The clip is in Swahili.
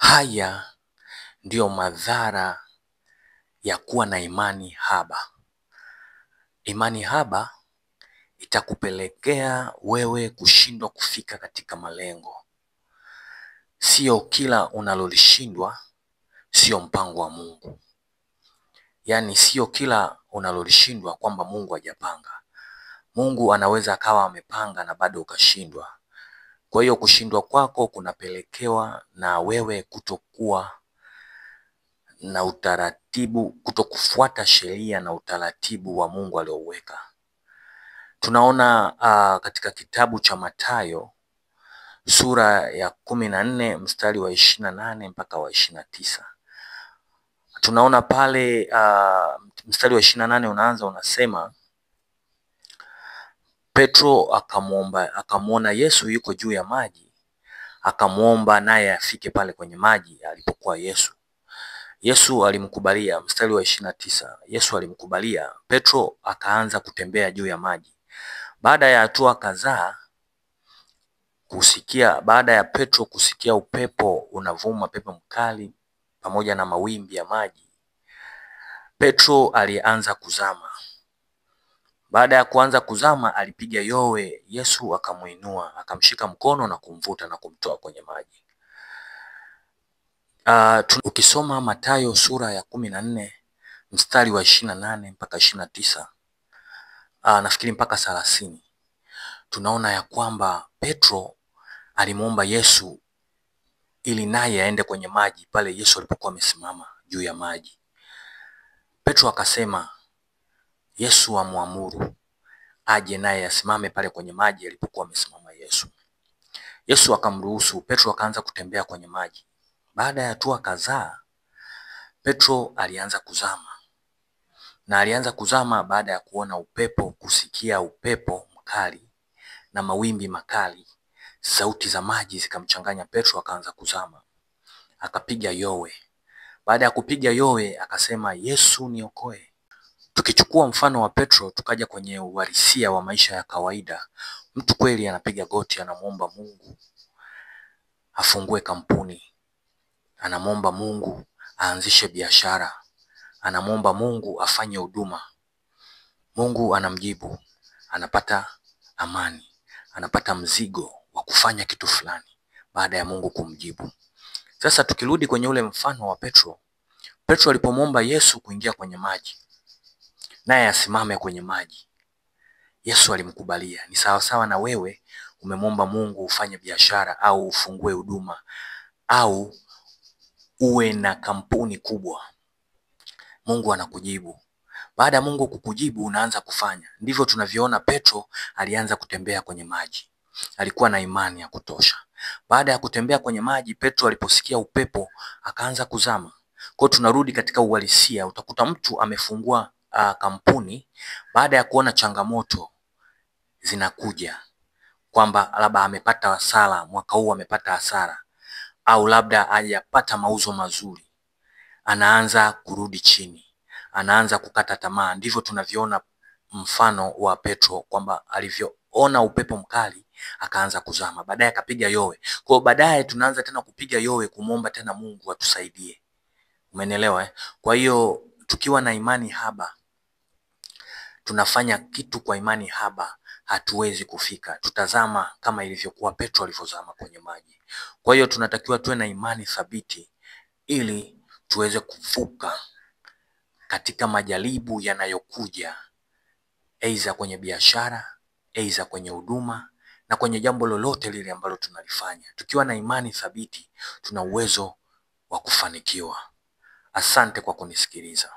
Haya ndiyo madhara ya kuwa na imani haba. Imani haba itakupelekea wewe kushindwa kufika katika malengo. Sio kila unalolishindwa sio mpango wa Mungu. Yaani sio kila unalolishindwa kwamba Mungu hajapanga. Mungu anaweza akawa amepanga na bado ukashindwa. Kwa hiyo kushindwa kwako kunapelekewa na wewe kutokuwa na utaratibu, kutokufuata sheria na utaratibu wa Mungu aliouweka. Tunaona katika kitabu cha Mathayo sura ya 14 mstari wa 28 mpaka wa 29. Tunaona pale mstari wa 28 unaanza unasema, Petro akamwona Yesu yuko juu ya maji, akamwomba naye afike pale kwenye maji alipokuwa Yesu. Yesu alimkubalia. Mstari wa 29, Yesu alimkubalia. Petro akaanza kutembea juu ya maji. Baada ya hatua kadhaa baada ya Petro kusikia upepo unavuma, pepo mkali pamoja na mawimbi ya maji, Petro alianza kuzama. Baada ya kuanza kuzama alipiga yowe. Yesu akamuinua, akamshika mkono na kumvuta na kumtoa kwenye maji. Ukisoma Mathayo sura ya 14 mstari wa 28 mpaka 29, nafikiri mpaka 30, tunaona ya kwamba Petro alimuomba Yesu ili naye aende kwenye maji pale Yesu alipokuwa amesimama juu ya maji. Petro akasema Yesu amwamuru aje naye asimame pale kwenye maji alipokuwa amesimama Yesu. Yesu akamruhusu. Petro akaanza kutembea kwenye maji. Baada ya hatua kadhaa Petro alianza kuzama. Na alianza kuzama baada ya kuona upepo, kusikia upepo mkali na mawimbi makali. Sauti za maji zikamchanganya Petro, akaanza kuzama. Akapiga yowe. Baada ya kupiga yowe akasema, Yesu niokoe. Tukichukua mfano wa Petro tukaja kwenye uhalisia wa maisha ya kawaida, mtu kweli anapiga goti, anamuomba Mungu afungue kampuni, anamuomba Mungu aanzishe biashara, anamuomba Mungu afanye huduma. Mungu anamjibu, anapata amani, anapata mzigo wa kufanya kitu fulani baada ya Mungu kumjibu. Sasa tukirudi kwenye ule mfano wa Petro, Petro alipomuomba Yesu kuingia kwenye maji naye asimame kwenye maji, Yesu alimkubalia. Ni sawa sawa na wewe umemwomba Mungu ufanye biashara au ufungue huduma au uwe na kampuni kubwa. Mungu anakujibu. Baada ya Mungu kukujibu unaanza kufanya. Ndivyo tunavyoona Petro alianza kutembea kwenye maji. Alikuwa na imani ya kutosha. Baada ya kutembea kwenye maji, Petro aliposikia upepo akaanza kuzama. Kwa tunarudi katika uhalisia, utakuta mtu amefungua kampuni baada ya kuona changamoto zinakuja, kwamba labda amepata hasara, mwaka huu amepata hasara, au labda hajapata mauzo mazuri, anaanza kurudi chini, anaanza kukata tamaa. Ndivyo tunavyoona mfano wa Petro, kwamba alivyoona upepo mkali akaanza kuzama, baadaye akapiga yowe. Kwa baadaye tunaanza tena kupiga yowe kumuomba tena Mungu atusaidie. Umenielewa? Kwa hiyo tukiwa na imani haba, tunafanya kitu kwa imani haba, hatuwezi kufika. Tutazama kama ilivyokuwa Petro alivyozama kwenye maji. Kwa hiyo tunatakiwa tuwe na imani thabiti ili tuweze kuvuka katika majaribu yanayokuja, aidha kwenye biashara, aidha kwenye huduma na kwenye jambo lolote lile ambalo tunalifanya. Tukiwa na imani thabiti, tuna uwezo wa kufanikiwa. Asante kwa kunisikiliza.